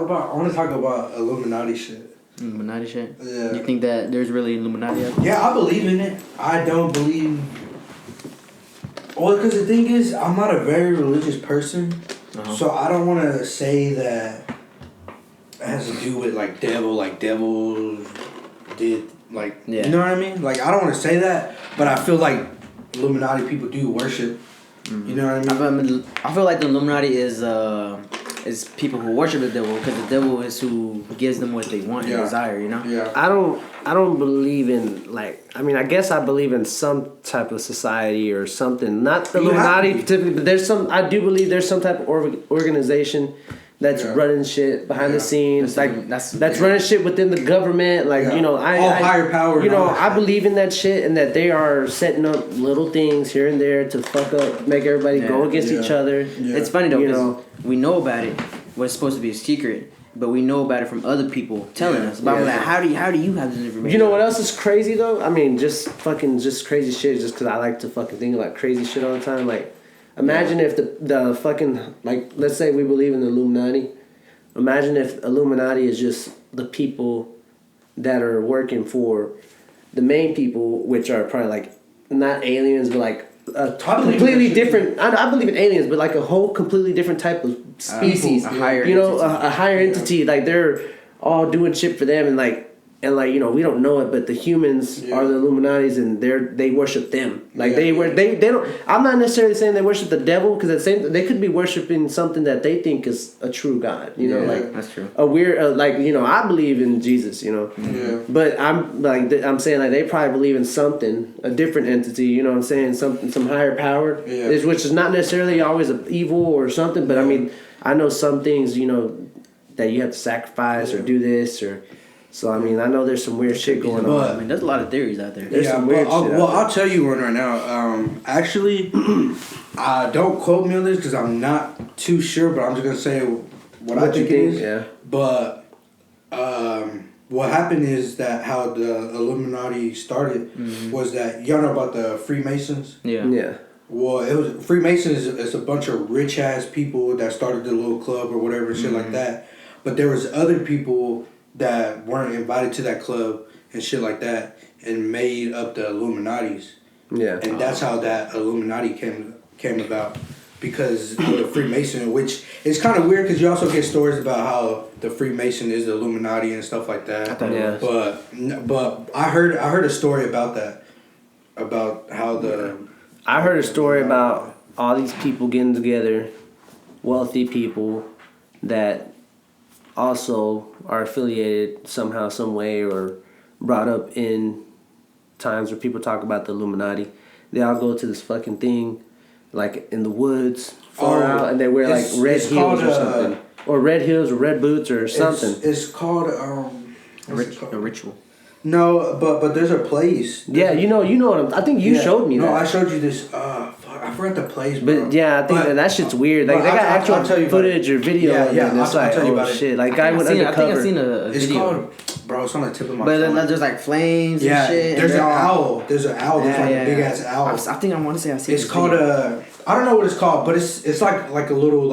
I want to talk about Illuminati shit. Illuminati shit? Yeah. You think that there's really Illuminati out there? Yeah, I believe in it. I don't believe. Well, because the thing is, I'm not a very religious person, so I don't want to say that it has to do with like devil did you know what I mean? Like I don't want to say that, but I feel like Illuminati people do worship. You know what I mean? I feel like the Illuminati is people who worship the devil because the devil is who gives them what they want and desire. You know? Yeah. I don't believe in I guess I believe in some type of society or something. Not the Illuminati typically, but I do believe there's some type of organization that's running shit behind the scenes, that's running shit within the government, higher power. I believe in that shit and that they are setting up little things here and there to fuck up, make everybody go against each other. Yeah. It's funny though, because we know about it, but it's supposed to be a secret, but we know about it from other people telling us. But how do you have this information? You know what else is crazy though? I mean, just crazy shit. Just because I like to fucking think about crazy shit all the time, like. Imagine if the fucking, let's say we believe in the Illuminati. Imagine if Illuminati is just the people that are working for the main people, which are probably not aliens, but a completely different. I believe in aliens, but a whole completely different type of species. A higher a higher entity. They're all doing shit for them, and we don't know it, but the humans are the Illuminatis, and they worship them. They don't. I'm not necessarily saying they worship the devil, because at the same they could be worshiping something that they think is a true God. That's true. A weird I believe in Jesus. But I'm saying they probably believe in something, a different entity. You know what I'm saying? Some higher power, which is not necessarily always evil or something. But I mean, I know some things that you have to sacrifice or do this or. So, I mean, I know there's some weird shit going on. I mean, there's a lot of theories out there. There's some weird shit I'll tell you one right now. Actually, don't quote me on this because I'm not too sure, but I'm just going to say what I think it is. Yeah. But what happened is that how the Illuminati started was that, y'all know about the Freemasons? Yeah. Yeah. Well, it was Freemasons is a bunch of rich-ass people that started the little club or whatever, shit like that. But there was other people that weren't invited to that club and shit like that and made up the Illuminatis. Yeah. And that's how that Illuminati came about. Because of the Freemason, which is kind of weird because you also get stories about how the Freemason is the Illuminati and stuff like that. But I heard a story about that. About how I heard a story about all these people getting together, wealthy people that also are affiliated somehow, some way, or brought up in times where people talk about the Illuminati. They all go to this fucking thing, in the woods, far out, and they wear red heels or something, or red heels or red boots or something. It's called a ritual. No, but there's a place. Yeah, you know what I think you showed me that. No, I showed you this. I forgot the place, bro. But yeah, I think that shit's weird. They got actual footage or video. Yeah, and it's I'll tell you about shit. it. Guy went undercover. I think I've seen a it's video. Called, bro, it's on the tip of my phone. But there's flames and shit. There's an owl. There's an owl. There's a big ass owl. I think I want to say I've seen it's called I don't know what it's called, but it's like a little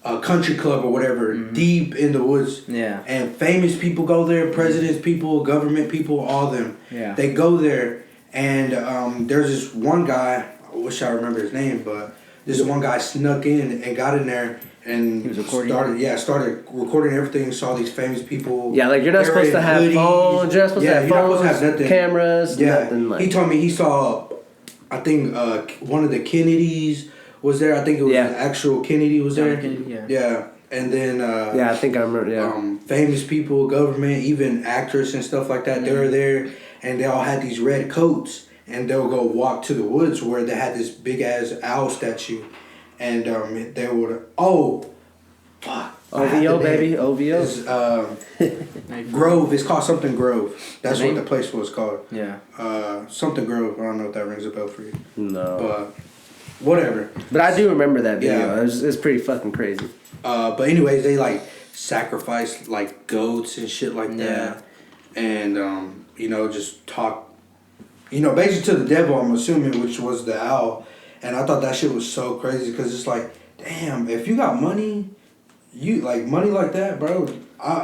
a country club or whatever, deep in the woods. Yeah. And famous people go there, presidents, people, government people, all of them. Yeah. They go there, and there's this one guy. I wish I remember his name, but this one guy snuck in and got in there and he was recording. Started recording everything. Saw these famous people. Yeah, you're not supposed to have phones. You're not supposed to have phones, nothing. Cameras. Yeah. Nothing He told me he saw, I think one of the Kennedys was there. I think it was the actual Kennedy was there. Kennedy, yeah. And then I think I remember. Yeah. Famous people, government, even actors and stuff like that. They were there, and they all had these red coats, and they'll go walk to the woods where they had this big ass owl statue, and they would OVO baby, OVO. Grove. It's called something Grove. That's what the place was called. Yeah. Something Grove. I don't know if that rings a bell for you. No. But whatever. But I do remember that video. Yeah. It's pretty fucking crazy. But anyways, they sacrifice goats and shit like that, and just talk, basically to the devil. I'm assuming, which was the owl, and I thought that shit was so crazy because it's damn, if you got money, you like money like that, bro.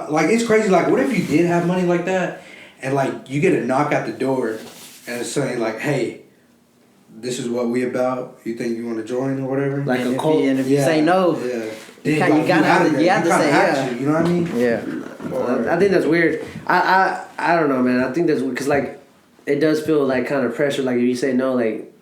Like it's crazy. Like, what if you did have money like that, and like you get a knock at the door, and it's saying like, "Hey, this is what we about. You think you want to join or whatever?" Like a cult. And if you say no, then you have to say yeah. You know what I mean? Yeah. I think that's weird. I don't know, man. I think that's weird because like it does feel like kind of pressure. Like if you say no, like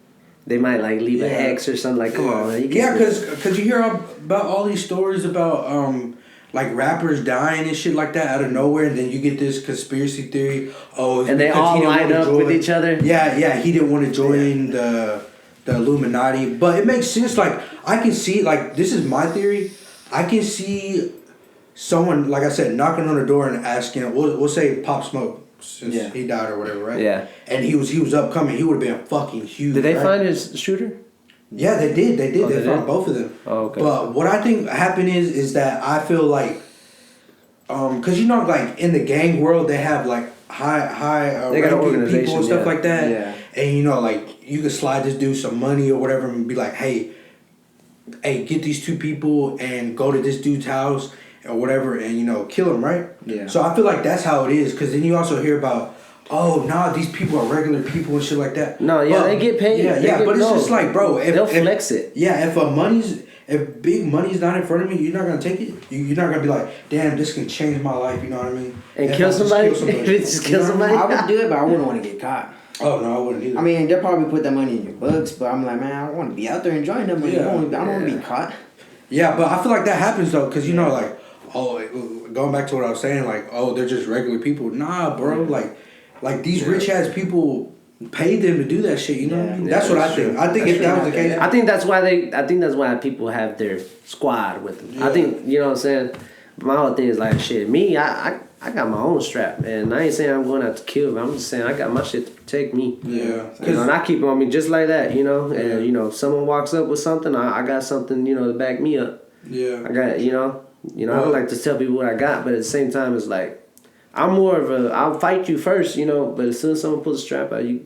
they might like leave a hex or something. Like come on, man. Because you hear about all these stories about like rappers dying and shit like that out of nowhere, and then you get this conspiracy theory. Oh, and they all line up with each other. Yeah, he didn't want to join the Illuminati, but it makes sense. Like I can see, like this is my theory. I can see someone, like I said, knocking on the door and asking. We'll say Pop Smoke, since he died or whatever, right? Yeah. And he was upcoming. He would have been fucking huge. Did they find his shooter? Yeah, they did. They found both of them. Oh, okay. But what I think happened is that I feel like, cause you know, like in the gang world, they have like high they got an organization, people and stuff like that. Yeah. And you know, like you could slide this dude some money or whatever, and be like, hey, get these two people and go to this dude's house or whatever, and you know, kill him, right? Yeah. So I feel like that's how it is, cause then you also hear about, oh, nah, these people are regular people and shit like that. No, yeah, they get paid. Yeah, but it's just like, bro, they'll flex it. Yeah, if big money's not in front of me, you're not gonna take it. You're not gonna be like, damn, this can change my life. You know what I mean? And kill somebody. Just kill somebody. I would do it, but I wouldn't want to get caught. Oh no, I wouldn't either. I mean, they'll probably put that money in your books, but I'm like, man, I want to be out there enjoying them. But I don't want to be caught. Yeah, but I feel like that happens though, cause you know, like, going back to what I was saying, like, they're just regular people. Nah, bro, like these rich ass people paid them to do that shit. You know what I mean? That's what I think. I think if that was the case, I think that's why people have their squad with them. Yeah. I think you know what I'm saying. My whole thing is like shit. Me, I got my own strap, man. I ain't saying I'm going out to kill, but I'm just saying I got my shit to protect me. Yeah. You know, and I keep it on me just like that, you know. And you know, if someone walks up with something, I got something, you know, to back me up. Yeah. I got, you know, I don't like to tell people what I got, but at the same time, it's like I'm more of a I'll fight you first, you know. But as soon as someone pulls a strap out, you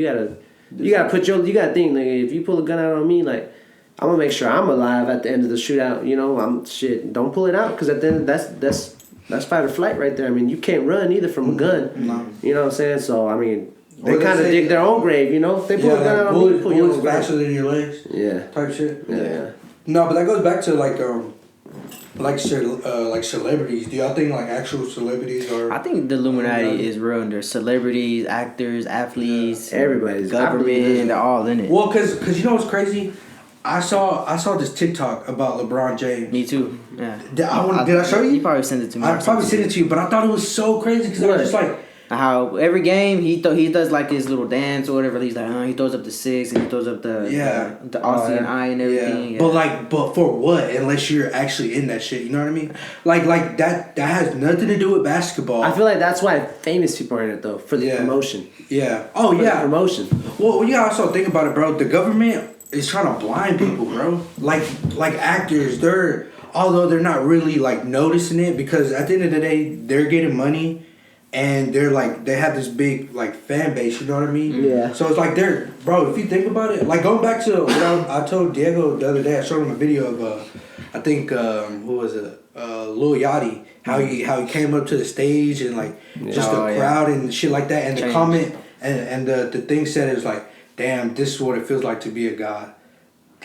gotta think, like, if you pull a gun out on me, like, I'm gonna make sure I'm alive at the end of the shootout. You know, don't pull it out, because at the end that's fight or flight right there. I mean, you can't run either from a gun. No. You know what I'm saying? So I mean, they kind of dig their own grave. You know, if they pull a gun out on you, pull your own grave. Faster than your legs. Yeah. Type shit. Yeah. No, but that goes back to like celebrities. Do y'all think like actual celebrities are? I think the Illuminati is real. And there's celebrities, actors, athletes, everybody's government. They're all in it. Well, cause you know what's crazy? I saw this TikTok about LeBron James. Me too. Yeah. Did I show you? You probably sent it to me. I probably sent it to you, but I thought it was so crazy because I was just like, how every game he does like his little dance or whatever. He's like, he throws up the 6 and he throws up the Aussie eye and everything. Yeah. But for what? Unless you're actually in that shit, you know what I mean? Like that has nothing to do with basketball. I feel like that's why famous people are in it though, for the promotion. Yeah. Oh yeah. The promotion. Well, you gotta also think about it, bro. The government is trying to blind people, bro. Like actors, although they're not really like noticing it, because at the end of the day, they're getting money. And they're like, they have this big like fan base, you know what I mean? Yeah. So it's like bro, if you think about it, like going back to what I told Diego the other day, I showed him a video of I think who was it? Lil Yachty, how he came up to the stage and like just the crowd and shit like that, and the comment and the thing said, it was like, damn, this is what it feels like to be a god.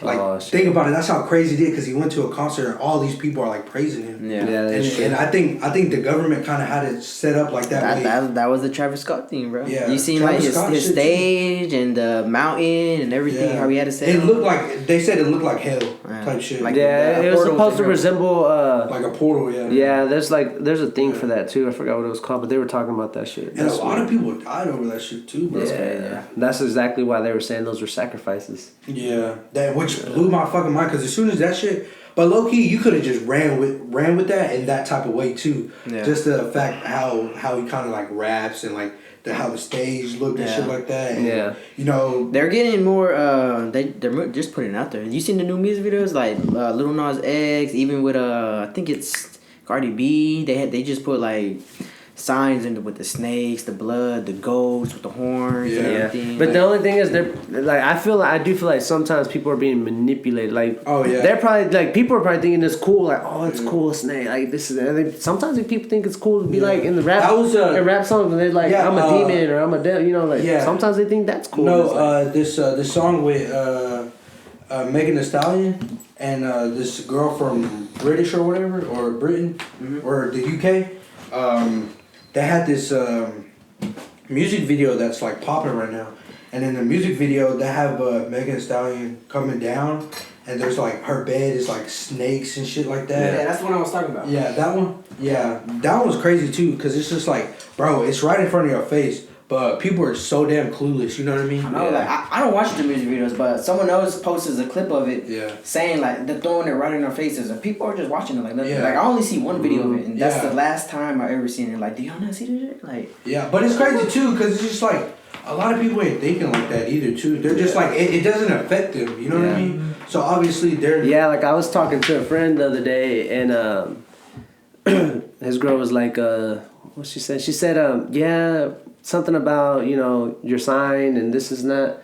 Like, think about it. That's how crazy he did, because he went to a concert and all these people are like praising him. Yeah, and I think the government kind of had it set up like that. That was the Travis Scott thing, bro. Yeah, you seen Travis like his stage too. And the mountain and everything, how he had it set. It looked like they looked like hell type shit. Like it was supposed to resemble like a portal. Yeah. Yeah, there's a thing for that too. I forgot what it was called, but they were talking about that shit. And a lot of people died over that shit too, bro. Yeah, that's exactly why they were saying those were sacrifices. Yeah, which blew my fucking mind, because as soon as that shit, but low key, you could have just ran with that in that type of way too. Yeah. Just the fact how he kind of like raps and like how the stage looked and shit like that. And, you know, they're getting more. They're just putting it out there. You seen the new music videos like Lil Nas X, even with I think it's Cardi B. They just put like signs and with the snakes, the blood, the goats with the horns, and everything. But the only thing is, they're like, I do feel like sometimes people are being manipulated. Like, they're probably like, people are probably thinking it's cool. Like, oh, it's cool, a snake. Like this is. And sometimes people think it's cool to be like in the rap, in rap songs, and they're like, I'm a demon or I'm a devil. You know, like sometimes they think that's cool. No, this song with Megan Thee Stallion and this girl from British or whatever, or Britain, or the UK. They had this music video that's like popping right now, and in the music video they have Megan Thee Stallion coming down, and there's like her bed is like snakes and shit like that. Yeah, that's the one I was talking about. Yeah, that one. Yeah, that one was crazy too, cause it's just like, bro, it's right in front of your face. But people are so damn clueless, you know what I mean? I know, like, I don't watch the music videos, but someone else posts a clip of it saying, like, they're throwing it right in our faces, and people are just watching it like nothing. Like, I only see one video of it, and that's the last time I ever seen it. Like, do y'all not see this shit? Like, yeah, but it's crazy, too, because it's just like, a lot of people ain't thinking like that either, too. They're just like, it doesn't affect them, you know what I mean? So, obviously, they're... Yeah, like, I was talking to a friend the other day, and his girl was like, what she said? She said, yeah... something about, you know, your sign and this is not.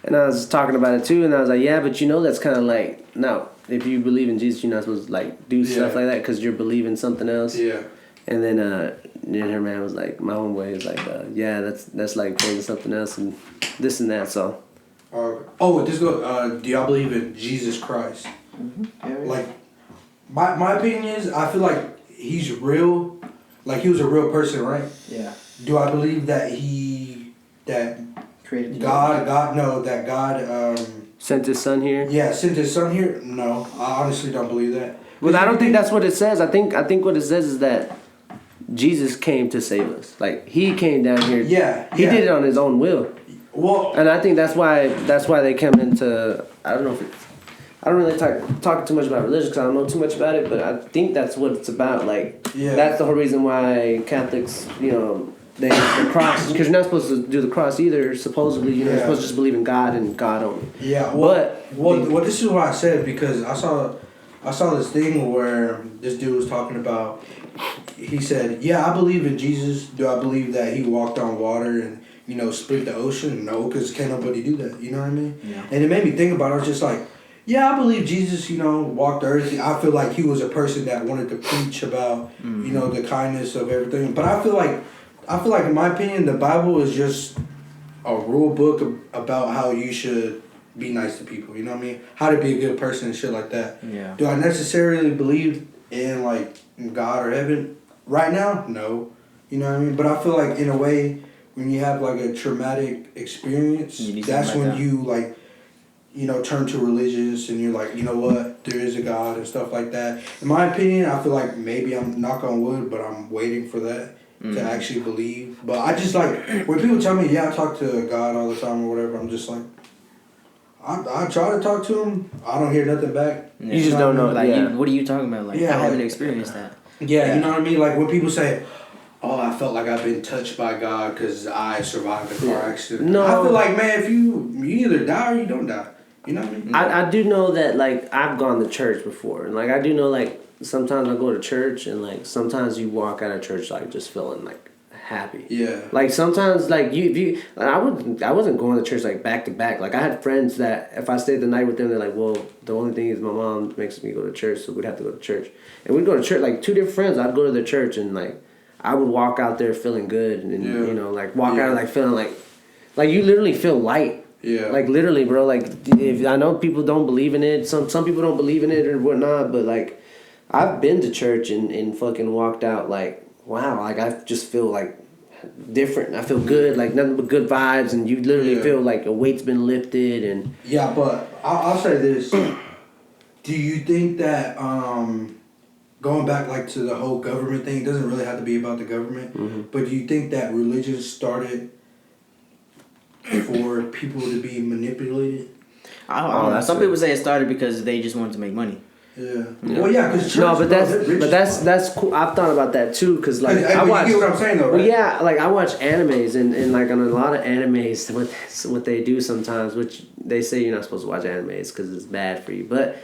And I was talking about it too, and I was like, yeah, but you know that's kind of like, no, if you believe in Jesus, you're not supposed to like do stuff like that because you're believing something else. Yeah. And then her man was like, my homeboy was like, yeah, that's like believing something else and this and that. So. Do y'all believe in Jesus Christ? Mm-hmm. Like, my opinion is, I feel like he's real. Like, he was a real person, right? Yeah. Do I believe that created God sent his son here? Yeah, sent his son here? No, I honestly don't believe that. Well, I don't think that's what it says. I think what it says is that Jesus came to save us. Like, he came down here. Yeah. He did it on his own will. Well, and I think that's why they come into, I don't know if it's, I don't really talk too much about religion because I don't know too much about it, but I think that's what it's about. Like, that's the whole reason why Catholics, you know, the cross, because you're not supposed to do the cross either. Supposedly, you're supposed to just believe in God and God only. Yeah. Well, this is what I said because I saw this thing where this dude was talking about. He said, "Yeah, I believe in Jesus. Do I believe that he walked on water and, you know, split the ocean? No, because can't nobody do that. You know what I mean? Yeah. And it made me think about it. I was just like, yeah, I believe Jesus, you know, walked the earth. I feel like he was a person that wanted to preach about, you know, the kindness of everything. But I feel like, in my opinion, the Bible is just a rule book about how you should be nice to people. You know what I mean? How to be a good person and shit like that. Yeah. Do I necessarily believe in, like, God or heaven? Right now, no. You know what I mean? But I feel like, in a way, when you have, like, a traumatic experience, that's when you, like, you know, turn to religions and you're like, you know what, there is a God and stuff like that. In my opinion, I feel like maybe I'm, knock on wood, but I'm waiting for that to actually believe. But I just like, when people tell me, yeah, I talk to God all the time or whatever, I'm just like, I try to talk to him. I don't hear nothing back. You just don't know. Like, what are you talking about? Like, I haven't experienced that. Yeah, you know what I mean? Like, when people say, oh, I felt like I've been touched by God because I survived a car accident. No. I feel like, man, if you either die or you don't die. You know what I mean? I do know that, like, I've gone to church before. And, like, I do know, like, sometimes I go to church and, like, sometimes you walk out of church, like, just feeling, like, happy. Yeah. Like, sometimes, like, I wasn't going to church, like, back to back. Like, I had friends that if I stayed the night with them, they're like, well, the only thing is my mom makes me go to church, so we'd have to go to church. And we'd go to church, like, two different friends. I'd go to their church and, like, I would walk out there feeling good and, you know, like, walk out, like, feeling like, you literally feel light. Yeah. Like, literally, bro, like, if I know people don't believe in it, some people don't believe in it or whatnot, but, like, I've been to church and fucking walked out, like, wow, like, I just feel, like, different. I feel good, like, nothing but good vibes, and you literally feel like a weight's been lifted, and... Yeah, but I'll say this. Do you think that, going back, like, to the whole government thing, it doesn't really have to be about the government, but do you think that religion started for people to be manipulated? I don't know. Some people say it started because they just wanted to make money. Yeah. Well, yeah, because that's cool. I've thought about that too, because like I watch. You get what I'm saying, though, right? Well, yeah, like I watch animes and like on a lot of animes, what they do sometimes, which they say you're not supposed to watch animes because it's bad for you, but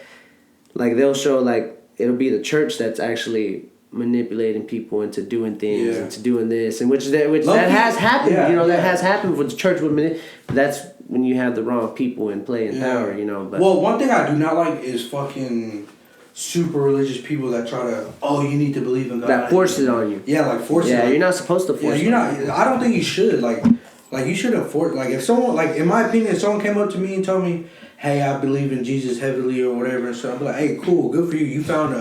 like they'll show like it'll be the church that's actually manipulating people into doing things, into doing this, and which that has happened. That has happened with the church. That's when you have the wrong people in play and power. But one thing I do not like is fucking super religious people that try to, you need to believe in God. That force it on you. Yeah, like force it. Yeah, you're not supposed to force. You're not. I don't think you should. Like you shouldn't force. Like if someone, like in my opinion, if someone came up to me and told me, "Hey, I believe in Jesus heavily" or whatever, and so I'd be like, "Hey, cool, good for you. You found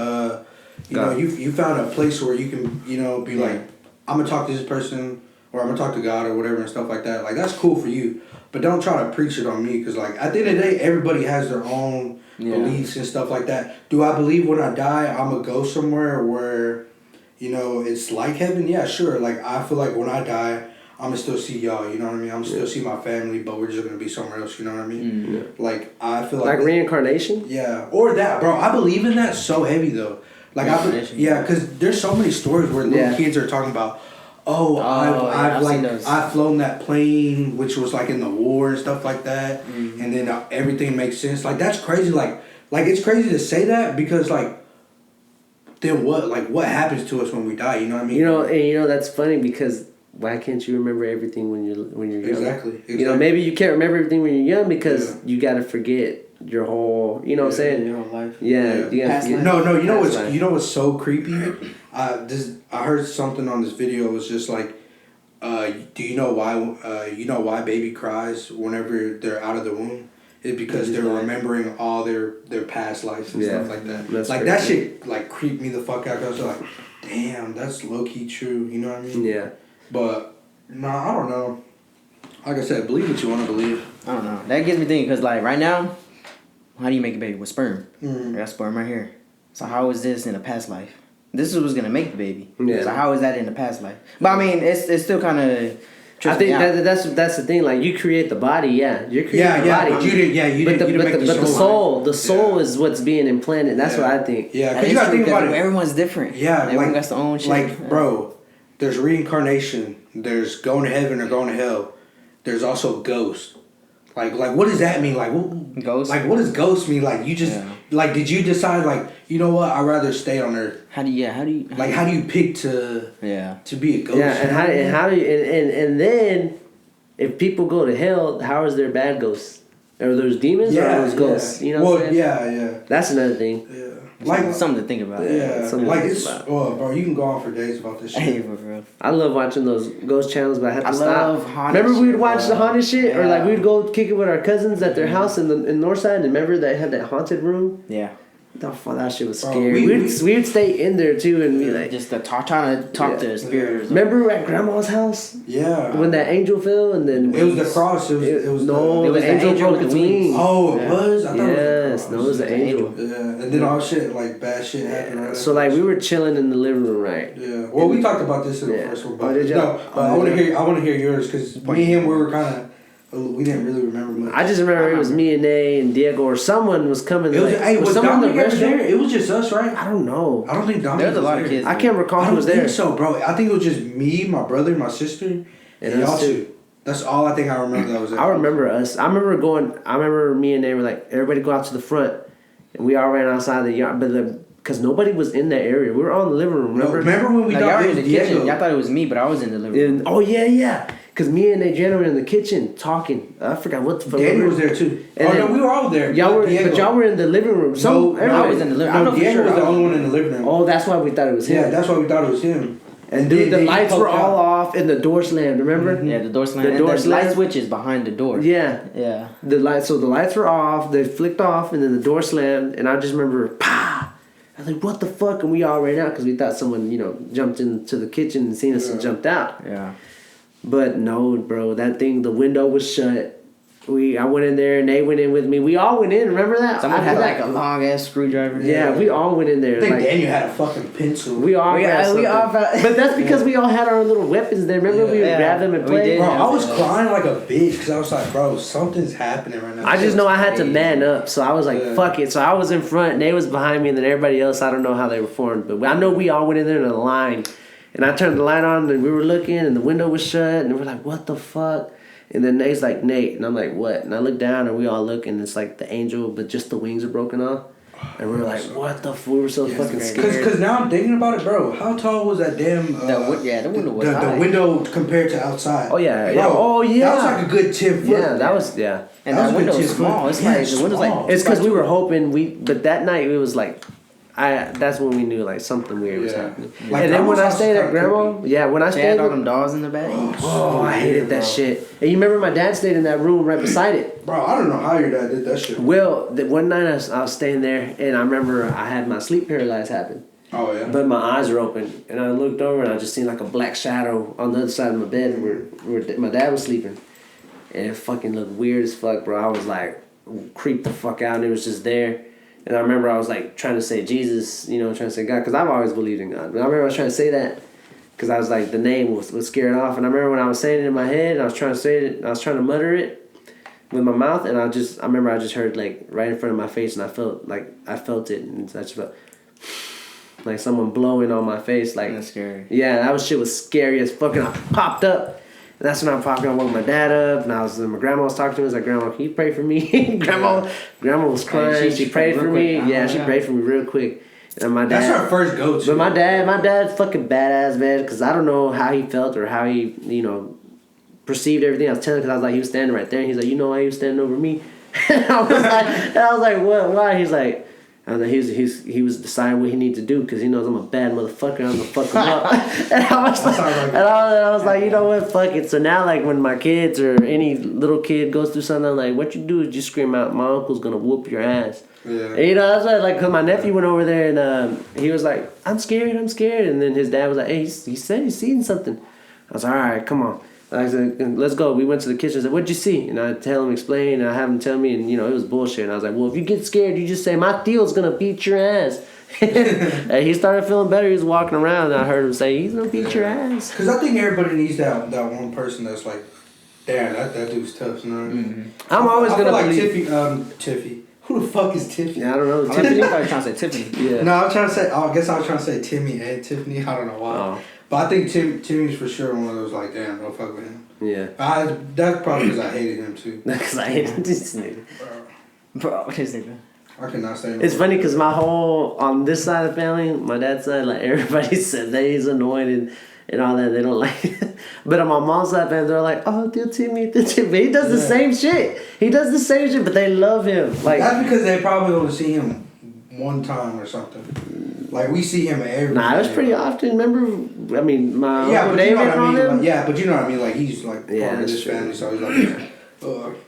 you found a place where you can be like, I'm gonna talk to this person or I'm gonna talk to God or whatever and stuff like that. Like that's cool for you, but don't try to preach it on me because like at the end of the day, everybody has their own beliefs and stuff like that. Do I believe when I die I'm gonna go somewhere where it's like heaven? Yeah, sure. Like I feel like when I die, I'm gonna still see y'all, you know what I mean? I'm gonna still see my family, but we're just gonna be somewhere else, you know what I mean? Mm-hmm. Like I feel like reincarnation? Yeah. Or that, bro. I believe in that so heavy though. Like because there's so many stories where little kids are talking about, I've flown that plane which was like in the war and stuff like that, and then everything makes sense. Like that's crazy. Like it's crazy to say that because like then what happens to us when we die? You know what I mean? That's funny because why can't you remember everything when you're young? Exactly. Maybe you can't remember everything when you're young because you got to forget your whole. You know what I'm saying? Your whole life. Yeah. You gotta forget. No. You know what's so creepy? I heard something on this video. It was just like, do you know why baby cries whenever they're out of the womb? It's because they're remembering all their past lives and stuff like that. That's like that shit like creeped me the fuck out. Cause I was like, damn, that's low key true. You know what I mean? Yeah. But I don't know. Like I said, believe what you want to believe. I don't know. That gets me thinking because like right now, how do you make a baby with sperm? Mm-hmm. I got sperm right here. So how is this in a past life? This is what's gonna make the baby. Yeah. So how is that in the past life? But I mean, it's still kind of. I think that's the thing. Like you create the body, you're creating the body. But you didn't make the soul is what's being implanted. That's what I think. Yeah, because you gotta think about it. Everyone's different. Yeah, everyone got their own shit. Like, bro, there's reincarnation. There's going to heaven or going to hell. There's also ghosts. Like what does that mean? Like, ghost. Like, what does ghost mean? Like, you just like, did you decide like, you know what? I'd rather stay on Earth. How do you pick to be a ghost? Yeah, and how do you and then if people go to hell, how is there bad ghosts? Are those demons or are those ghosts? You know what I'm saying? Yeah. That's another thing. Yeah. Like something to think about. Yeah. Like it's bro, you can go on for days about this shit. Hey, bro. I love watching those ghost channels, but I had to stop. Love haunted. Remember we would watch the haunted shit, or like we'd go kick it with our cousins at their house in Northside, and remember they had that haunted room? Yeah. That shit was scary. We'd stay in there too, and be like just trying to talk to spirits. Remember at Grandma's house? Yeah. When that angel fell, and then it was the cross. It was the angel broke its wings. Oh, it was. I thought it was the angel. Yeah, and then all shit like bad shit happened. Right so like we were chilling in the living room, right? Yeah. Well, we talked about this in the first one, but did y'all? I want to hear yours because me and him we were kind of. We didn't really remember much. I just remember it was me and Nate and Diego or someone was coming. Was someone in the restaurant? There? It was just us, right? I don't know. I don't think Dominic There's a lot of kids. I can't recall who was there. I don't think so, bro. I think it was just me, my brother, my sister, and y'all two. That's all I think I remember that was there. I remember us. I remember me and Nate were like, everybody go out to the front. And we all ran outside the yard. Because nobody was in that area. We were all in the living room, remember? Remember when we got in the kitchen? Y'all thought it was me, but I was in the living room. Oh, yeah. Because me and Adriana were in the kitchen talking. I forgot what the fuck. Daniel was there too. No, we were all there. Y'all were in the living room. I was in the living room. No, Daniel was the only one in the living room. Oh, that's why we thought it was him. Yeah, that's why we thought it was him. And dude, the lights were all off and the door slammed, remember? Mm-hmm. Yeah, the door slammed. The light switch is behind the door. Yeah. The lights were off, they flicked off, and then the door slammed, and I just remember, I was like, what the fuck? And we all ran out because we thought someone, jumped into the kitchen and seen us and jumped out. Yeah. But no, bro, that thing, the window was shut. I went in there and they went in with me. We all went in, remember that? Someone had like a long ass screwdriver. Yeah, we all went in there. I think Daniel had a fucking pencil. We all but that's because we all had our little weapons there. Remember we would grab them and play? Bro, I was crying like a bitch because I was like, bro, something's happening right now. I just know I had to man up, so I was like, fuck it. So I was in front, Nate was behind me, and then everybody else, I don't know how they were formed. But I know we all went in there in a line. And I turned the light on and we were looking and the window was shut and we're like, what the fuck? And then Nate's like, Nate. And I'm like, what? And I look down and we all look and it's like the angel, but just the wings are broken off. And we were like, what the fuck? We were so fucking scared. Because now I'm thinking about it, bro. How tall was that damn... the window was high. The window compared to outside. Oh, yeah. Bro, Oh, yeah. That was like a good 10 foot. Yeah, that was, yeah. And that window was small. It's like, the window's like... It's because we were hoping but that night it was like... that's when we knew like something weird was happening. Like, and then when I stayed at grandma, when I stayed had all them dolls in the back. Oh, I hated that shit. And you remember my dad stayed in that room right beside it. Bro, I don't know how your dad did that shit. Well, one night I was staying there, and I remember I had my sleep paralysis happen. Oh yeah. But my eyes were open, and I looked over, and I just seen like a black shadow on the other side of my bed where my dad was sleeping, and it fucking looked weird as fuck, bro. I was like creeped the fuck out, and it was just there. And I remember I was like trying to say Jesus, trying to say God, because I've always believed in God. But I remember I was trying to say that because I was like, the name was scared off. And I remember when I was saying it in my head, and I was trying to say it, I was trying to mutter it with my mouth, and I remember I just heard like right in front of my face, and I felt it, and I just felt like someone blowing on my face. Like, that's scary. Yeah, that shit was scary as fucking. I popped up. And that's when I woke my dad up, and my grandma was talking to me. I was like, Grandma, can you pray for me? Grandma was crying. She prayed for me. She prayed for me real quick. And my dad. That's our first go-to. But my dad's fucking badass, man. Because I don't know how he felt or how he, perceived everything I was telling. Because I was like, he was standing right there, and he's like, you know why he was standing over me? And I was like, what? Why? He's like. And then he was deciding what he needed to do because he knows I'm a bad motherfucker. I'm gonna fuck him up. And I was like, you know what, fuck it. So now, like, when my kids or any little kid goes through something, I'm like, what you do is you scream out, my uncle's gonna whoop your ass. Yeah. And, that's why, like, cause my nephew went over there and he was like, I'm scared. And then his dad was like, hey, he said he's seen something. I was like, all right, come on. I said, let's go. We went to the kitchen. I said, what'd you see? And I tell him, explain, and I have him tell me, and, it was bullshit. And I was like, well, if you get scared, you just say, my Theo's going to beat your ass. And he started feeling better. He was walking around, and I heard him say, he's going to beat your ass. Because I think everybody needs that one person that's like, damn, that dude's tough, you know what I mean? I'm always going to believe... Tiffy. Who the fuck is Tiffany? I don't know. Tiffany? I was trying to say Tiffany. Yeah. No, I guess I was trying to say Timmy and Tiffany. I don't know why. Oh. But I think Timmy's for sure one of those, like, damn, don't fuck with him. Yeah. That's probably because I hated him, too. Because I hated this nigga. Bro, this nigga. I cannot say It's funny because on this side of the family, my dad's side, like, everybody said that he's annoyed and all that. They don't like it. But on my mom's side, man, they're like, oh, Timmy. But he does the same shit. But they love him. Like, that's because they probably only see him one time or something. Like, we see him every day. It was pretty often. Remember, I mean, my Uncle David on him. Like, but you know what I mean? Like, he's like part of this family, so he's like,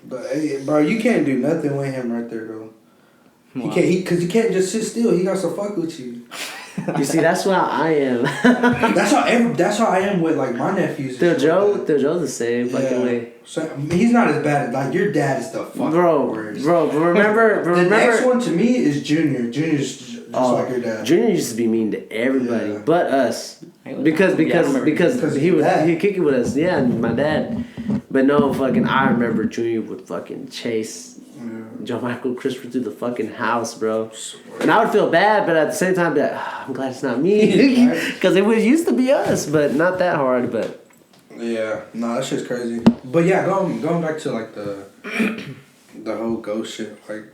but hey, bro, you can't do nothing with him right there, though. Wow. He can't just sit still. He got to fuck with you. You see, that's how I am. that's how I am with like my nephews. Joe's the same fucking way. So he's not as bad. Like your dad is the fucking worst. Bro, remember. The next one to me is Junior. Junior's just like your dad. Junior used to be mean to everybody but us. Because he kick it with us. Yeah, and my dad. But no, fucking, I remember Junior would fucking chase John Michael Christopher through the fucking house, bro. And I would feel bad, but at the same time, be like, I'm glad it's not me. Because it used to be us, but not that hard, but. Yeah, no, that shit's crazy. But yeah, going back to like the whole ghost shit, like.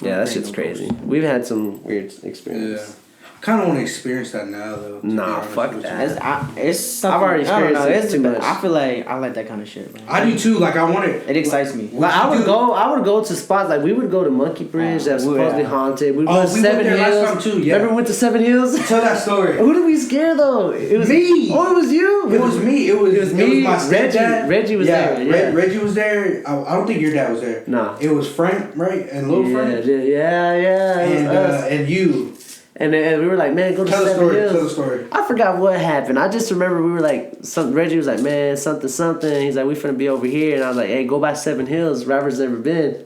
Yeah, that shit's crazy. We've had some weird experiences. Yeah. I kind of want to experience that now, though. Nah, fuck that. It's something, I've already experienced it too much. I feel like I like that kind of shit, man. I do too. Like, I want it. It excites me. Like, I would go to spots, like, we would go to Monkey Bridge that's supposedly haunted. We went to Seven Hills. Last time too, yeah. Remember we went to Seven Hills? Tell that story. Who did we scare, though? It was me. Oh, it was you. It was me. It was me. My stepdad. Reggie was there. Yeah, Reggie was there. I don't think your dad was there. Nah. It was Frank, right? And Little Frank. Yeah. And you. And then we were like, man, go to Seven Hills. Tell the story. I forgot what happened. I just remember we were like, Reggie was like, man, something. He's like, we finna be over here. And I was like, hey, go by Seven Hills. Robert's never been.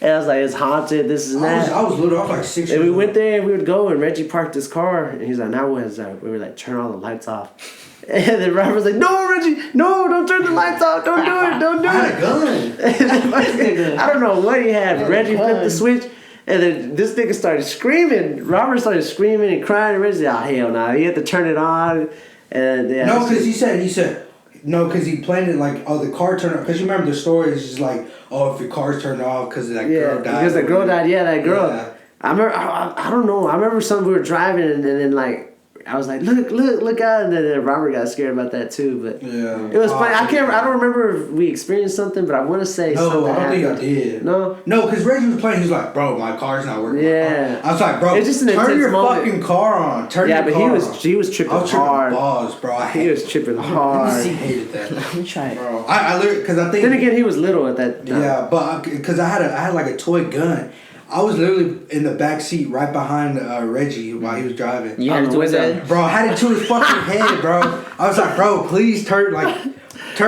And I was like, it's haunted, this and that. I was little. I was like 6 years old. And we went there and we would go and Reggie parked his car. And he's like, now what is that? We were like, turn all the lights off. And then Robert was like, no, Reggie, no, don't turn the lights off. Don't do it. I had a gun. I don't know what he had. Reggie flipped the switch. And then this nigga started screaming. Robert started screaming and crying. And Reggie said, oh, hell no. He had to turn it on. And no, because he said, No, because he planned it like, oh, the car turned off. Because you remember the story is just like, oh, if your car's turned off because that girl died. Because that girl died. Yeah, that girl. Yeah. I remember. I don't know. I remember we were driving and then like. I was like, look out, and then Robert got scared about that too. But it was funny. I don't remember if we experienced something, but I want to say something. No, I don't think I did. No, because Reggie was playing. He was like, bro, my car's not working. Yeah, I was like, bro, it's just an turn your moment. fucking car on. Turn your car on. He was tripping hard. Balls, bro. He was tripping hard. I hated that. Let me try it, bro. I literally because I think. Then again, he was little at that time. Yeah, but because I had like a toy gun. I was literally in the back seat right behind Reggie while he was driving. You had it to his head? Bro, I had it to his fucking head, bro. I was like, bro, please turn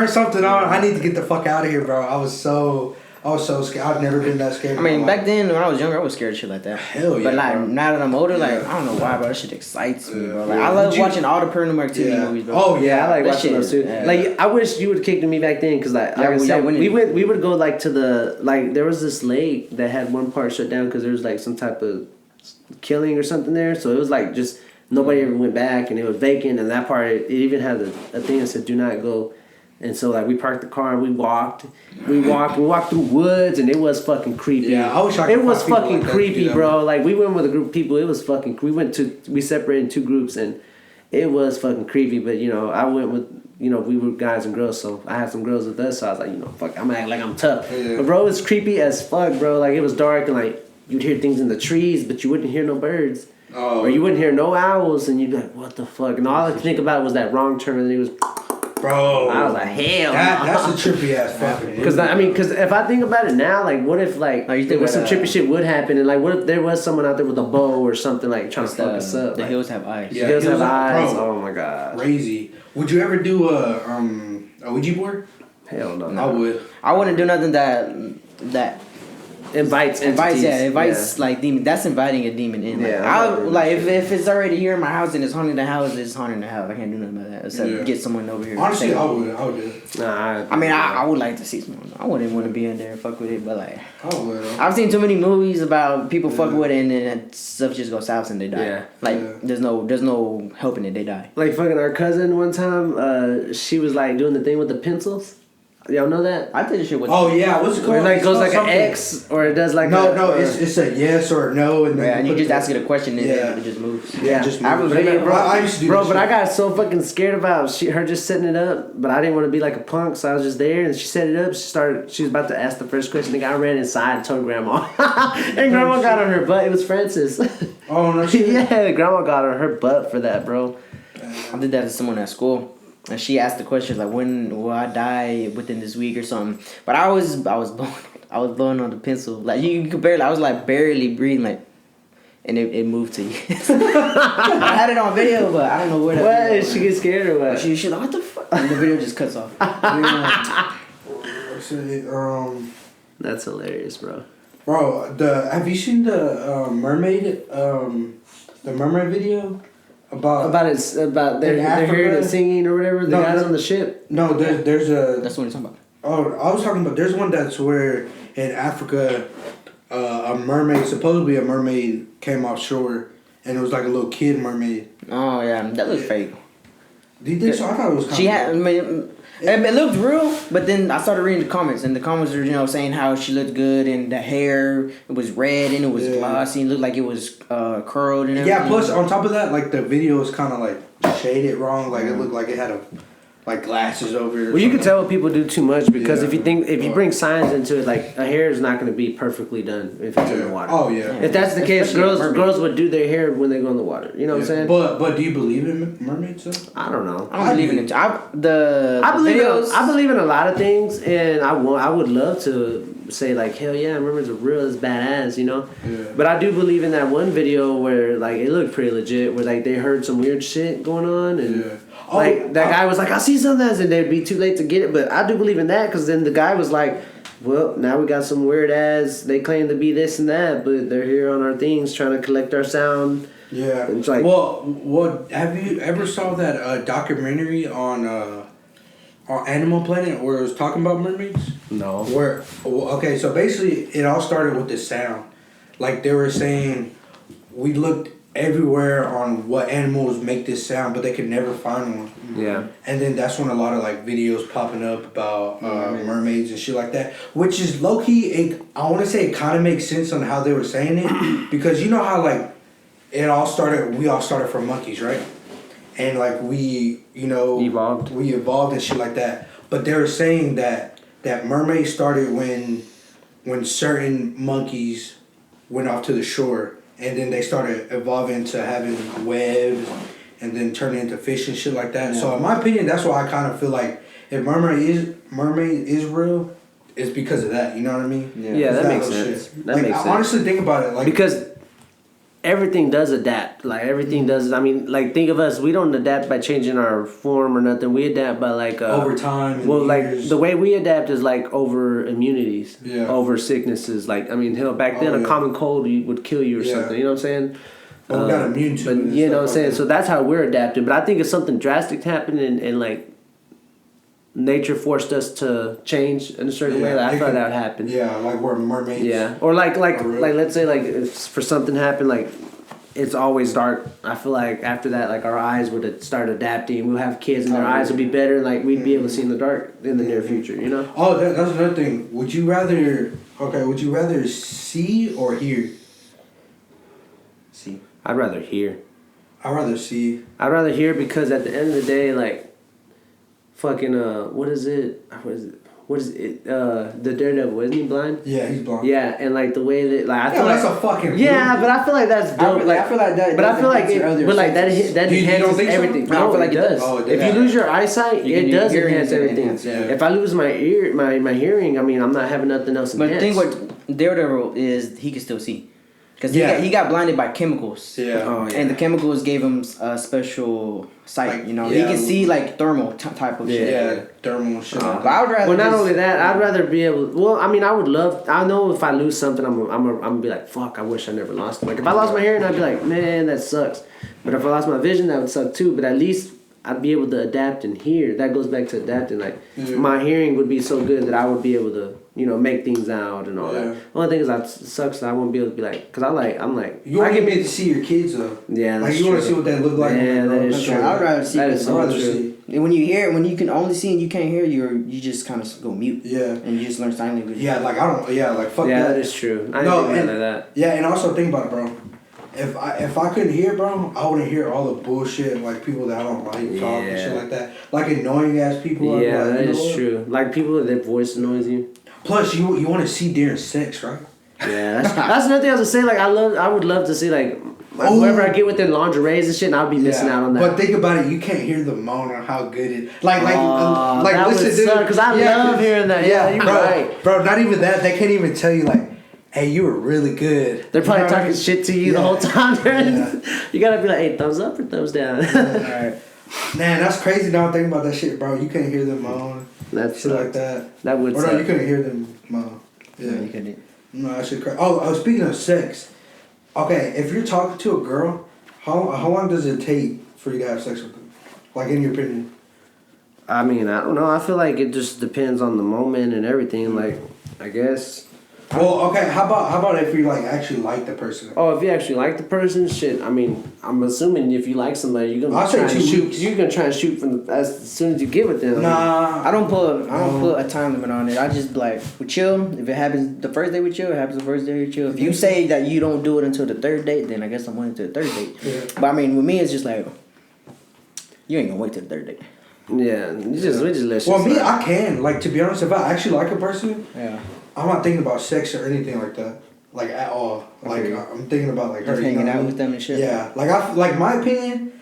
something on. I need to get the fuck out of here, bro. I was so scared. I've never been that scared. I mean, back then when I was younger, I was scared of shit like that. Hell yeah. But like bro. now that I'm older, like I don't know why, bro. That shit excites me, bro. Like I love watching all the paranormal activity movies, bro. Oh yeah, I like that watching those too. Yeah. Like I wish you would have kicked me back then, because like I said, we would go like to the like there was this lake that had one part shut down because there was like some type of killing or something there. So it was like just nobody ever went back and it was vacant, and that part it even had a thing that said do not go. And so like we parked the car and we walked through woods, and it was fucking creepy. Yeah, I wish I could. It was fucking creepy, bro. Like we went with a group of people. It was fucking. We separated in 2 groups, and it was fucking creepy. But I went with we were guys and girls, so I had some girls with us. So I was like, fuck, I'm gonna act like I'm tough. Yeah. But bro, it's creepy as fuck, bro. Like it was dark and like you'd hear things in the trees, but you wouldn't hear no birds. Oh. Or you wouldn't hear no owls, and you'd be like, what the fuck? And all I could think about was that wrong turn, and it was. Bro, I was like, hell. That's a trippy ass fucking. Because if I think about it now, like, what if like there was some trippy shit would happen, and like, what if there was someone out there with a bow or something like trying to fuck us up? The hills have eyes. Yeah, the hills have eyes. Bro, oh my god, crazy. Would you ever do a Ouija board? Hell no. I would. I wouldn't do nothing that invites like demon. That's inviting a demon in. Like, yeah, if it's already here in my house and it's haunting the house, it's haunting the house. I can't do nothing about that except get someone over here. Honestly, I would do it. Nah, I would like to see someone. I wouldn't want to be in there and fuck with it, but like I would. I've seen too many movies about people fuck with it and then stuff just goes south and they die. Yeah. There's no helping it. They die. Like fucking our cousin one time, she was like doing the thing with the pencils. Y'all know that? I think the shit was. Oh yeah, what's it called? It like goes like an X, or it does like it's a yes or a no, and then and you just ask it a question and it just moves. Yeah, just I moves. I used to do but I got so fucking scared about her just setting it up, but I didn't want to be like a punk, so I was just there, and she set it up. She was about to ask the first question. The guy ran inside and told Grandma, and Grandma got on her butt. It was Francis. Oh no shit. Yeah, Grandma got on her butt for that, bro. I did that to someone at school. And she asked the question like, when will I die within this week or something? But I was blowing on the pencil. Like you could barely. I was like barely breathing like, and it moved to yes. I had it on video, but I don't know where that. What? She get scared or what? She like, what the fuck? And the video just cuts off. That's hilarious, bro. Bro, have you seen the mermaid video? About they're hearing it singing or whatever. The guys on the ship. No, there's a. That's what you're talking about. Oh, I was talking about. There's one that's where in Africa, a mermaid, supposedly a mermaid, came offshore, and it was like a little kid mermaid. Oh yeah, that looks fake. Do you think so? I thought it was. She had. It looked real, but then I started reading the comments, and the comments were, saying how she looked good, and the hair, it was red, and it was glossy, and looked like it was curled and everything. Yeah, plus on top of that, like the video was kind of like shaded wrong, like it looked like it had like glasses over it. Well, you can tell when people do too much because if you bring science into it, like a hair is not going to be perfectly done if it's in the water. Oh yeah. If that's the case, girls would do their hair when they go in the water. You know what I'm saying? But do you believe in mermaids? Though? I don't know. I don't believe in it. I believe in a lot of things, and I would love to say like hell yeah, mermaids are real, it's badass, Yeah. But I do believe in that one video where like it looked pretty legit, where like they heard some weird shit going on, and that guy was like, I see something, and they'd be too late to get it. But I do believe in that because then the guy was like, well, now we got some weird ass. They claim to be this and that, but they're here on our things trying to collect our sound. Yeah. And it's like, well, have you ever saw that documentary on Animal Planet where it was talking about mermaids? No. Okay, so basically it all started with the sound. Like they were saying, we looked everywhere on what animals make this sound, but they could never find one. Yeah. And then that's when a lot of like videos popping up about mermaids and shit like that, which is low key. I want to say it kind of makes sense on how they were saying it, because you know how like we all started from monkeys, right? And like we evolved and shit like that. But they were saying that mermaids started when certain monkeys went off to the shore. And then they started evolving to having webs and then turning into fish and shit like that. Yeah. So in my opinion, that's why I kind of feel like if mermaid is real, it's because of that. You know what I mean? Yeah, that makes sense. That makes sense. I honestly think about it like because everything does adapt. Like everything does. I mean, like think of us. We don't adapt by changing our form or nothing. We adapt by like over time. Well, like the way we adapt is like over immunities, over sicknesses. Like I mean, hell, back then a common cold would kill you or something. You know what I'm saying? Well, we got immune to it. But you know what I'm saying? So that's how we're adapted. But I think if something drastic happened and like nature forced us to change in a certain way, like, I thought that would happen. Yeah, like we're mermaids. Yeah, or like let's say like if for something happened like it's always dark. I feel like after that, like our eyes would start adapting. We'll have kids and their eyes would be better. And like we'd be able to see in the dark in the near future. You know? Oh, that's another thing. Would you rather see or hear? See. I'd rather hear. I'd rather see. I'd rather hear because at the end of the day, like, fucking what is it? The Daredevil, isn't he blind? Yeah, he's blind. Yeah, and like the way that like I feel that's like, a fucking but I feel like that's dope. I feel like that. But I feel like that enhances everything. So? No, I feel like it does. Oh, if you lose your eyesight, it does enhance everything. If I lose my hearing, I mean, I'm not having nothing else enhanced. But the thing with Daredevil is he can still see. Because he got blinded by chemicals. Yeah. Oh, yeah. And the chemicals gave him a special sight, you know. He can see like thermal type of shit. Yeah, thermal shit. But I would rather. Well, not only that, I'd rather be able. Well, I mean, I would love. I know if I lose something, I'm gonna be like, fuck. I wish I never lost it. Like if I lost my hearing, I'd be like, man, that sucks. But if I lost my vision, that would suck too. But at least I'd be able to adapt and hear. That goes back to adapting. Like my hearing would be so good that I would be able to, make things out and all that. The only thing is that sucks that I won't be able to be like, cause I'm like. You want to get to see your kids though. Yeah, that's like you want to see what they look like. Yeah, that is true. I'd rather see. That is so true. And when you hear, when you can only see and you can't hear, you just kind of go mute. Yeah. And you just learn sign language. Yeah, like I don't. Yeah, like fuck that. Yeah, that is true. I didn't think about that. Yeah, and also think about it, bro. If I couldn't hear, bro, I wouldn't hear all the bullshit like people that I don't like talk and shit like that. Like annoying ass people. Yeah, like, that is true. Like people that their voice annoys you. Plus, you want to see during sex, right? Yeah, that's another thing I was gonna say. Like I would love to see like whoever I get with their lingeries and shit, and I'll be missing out on that. But think about it, you can't hear the moan or how good it. Like that listen, would dude. suck because I love hearing that. Yeah, you're right, bro. Not even that. They can't even tell you like, hey, you were really good. They're probably talking shit to you the whole time. You gotta be like, hey, thumbs up or thumbs down. All right. Man, that's crazy. Now I'm thinking about that shit, bro. You can't hear them moan. That's shit like that. That would. Or suck. no, you couldn't hear them moan. Yeah, you couldn't. No, that shit crazy. Oh, speaking of sex. Okay, if you're talking to a girl, how long does it take for you to have sex with them? Like in your opinion? I mean, I don't know. I feel like it just depends on the moment and everything. Like, I guess. Well, okay. How about if you like actually like the person? Oh, if you actually like the person, shit. I mean, I'm assuming if you like somebody, you're gonna try and shoot. You're gonna try and shoot from as soon as you get with them. Nah, I don't put a time limit on it. I just like we chill. If it happens the first day we chill, it happens the first day we chill. If you say that you don't do it until the third date, then I guess I'm waiting till the third date. Yeah. But I mean, with me, it's just like you ain't gonna wait till the third date. Yeah, we just let you. Well, me, I can. Like, to be honest, if I actually like a person, yeah, I'm not thinking about sex or anything like that. Like, at all. Like, I'm thinking about, like, just her. hanging out with them and shit. Yeah. Like, my opinion,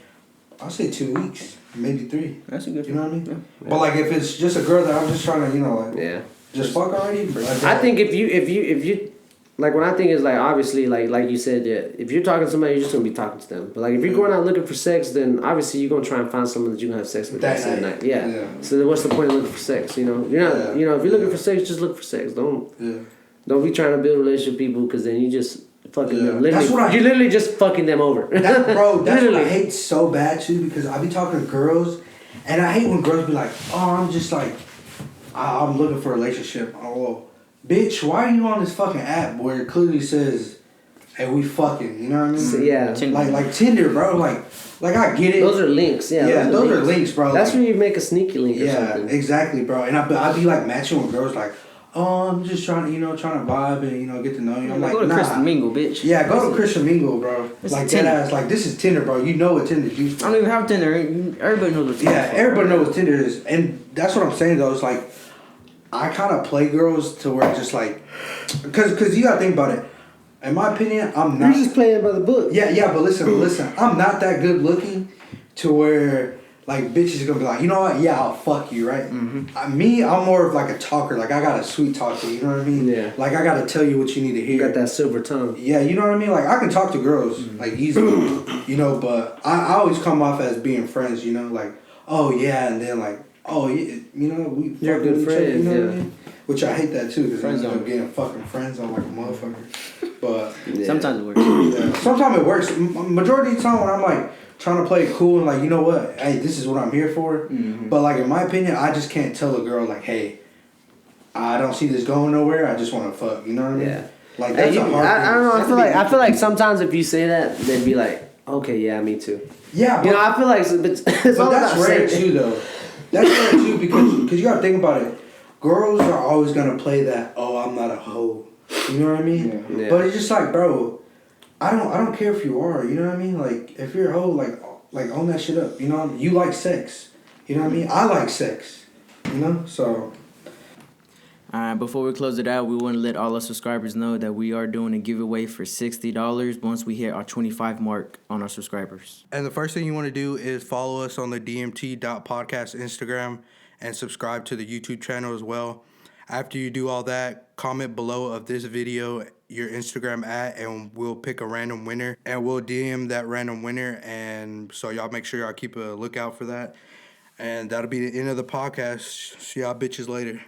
I'll say 2 weeks. Maybe 3. That's a good. You know what I mean? Yeah. But, like, if it's just a girl that I'm just trying to, yeah. Just fuck already. I think if you like what I think is like obviously like you said, yeah, if you're talking to somebody, you're just gonna be talking to them. But like if you're going out looking for sex, then obviously you're gonna try and find someone that you can have sex with that same night. Yeah. So then what's the point of looking for sex? You know, you're not. If you're looking for sex, just look for sex. Don't be trying to build a relationship with people because then you just fucking them. Literally, you're literally just fucking them over. That's what I hate so bad too, because I be talking to girls, and I hate when girls be like, "Oh, I'm just like, I'm looking for a relationship." Oh, bitch, why are you on this fucking app where it clearly says and we fucking, you know what I mean? So, yeah. Like Tinder, bro. Like I get it. Those are links, yeah. Yeah, those are links, bro. That's when you make a sneaky link or something. Yeah, exactly, bro. And I'd be like matching with girls like, oh, I'm just trying to vibe and, get to know you. I'm like, go to Christian Mingle, bitch. Yeah, go to Christian Mingle, bro. It's like, Tinder. that ass, like, this is Tinder, bro. You know what Tinder's used for. I don't even have Tinder. Everybody knows what Tinder is. Yeah, everybody knows what Tinder is. And that's what I'm saying, though. It's like, I kind of play girls to where just like, because you got to think about it. In my opinion, I'm not. You're just playing by the book. Yeah, but listen. I'm not that good looking to where, like, bitches are going to be like, you know what? Yeah, I'll fuck you, right? Mm-hmm. I'm more of like a talker. Like, I got a sweet talk to you, you know what I mean? Yeah. Like, I got to tell you what you need to hear. You got that silver tongue. Yeah, you know what I mean? Like, I can talk to girls, like, easily, but I always come off as being friends, like, oh, yeah, and then, like, oh, yeah, you're a good friend, you know what I mean? Which I hate that, too, because I end up getting fucking friends on like a motherfucker. But sometimes it works. Yeah, sometimes it works. Majority of the time when I'm, like, trying to play it cool and, like, you know what? Hey, this is what I'm here for. Mm-hmm. But, like, in my opinion, I just can't tell a girl, like, hey, I don't see this going nowhere. I just want to fuck. You know what I mean? Yeah. Like, that's a hard thing. I don't know. I feel like sometimes if you say that, they'd be like, okay, yeah, me too. Yeah. But, I feel like it's all that's rare, too, though. That's rare, too, because you got to think about it. Girls are always going to play that, oh, I'm not a hoe. You know what I mean? Yeah. But it's just like, bro, I don't care if you are, you know what I mean? Like, if you're a hoe, like own that shit up, you know what I mean? You like sex, you know what I mean? I like sex, so. Alright, before we close it out, we want to let all our subscribers know that we are doing a giveaway for $60 once we hit our 25 mark on our subscribers. And the first thing you want to do is follow us on the dmt.podcast Instagram and subscribe to the YouTube channel as well. After you do all that, comment below of this video your Instagram and we'll pick a random winner and we'll DM that random winner, and so y'all make sure y'all keep a lookout for that. And that'll be the end of the podcast. See y'all bitches later.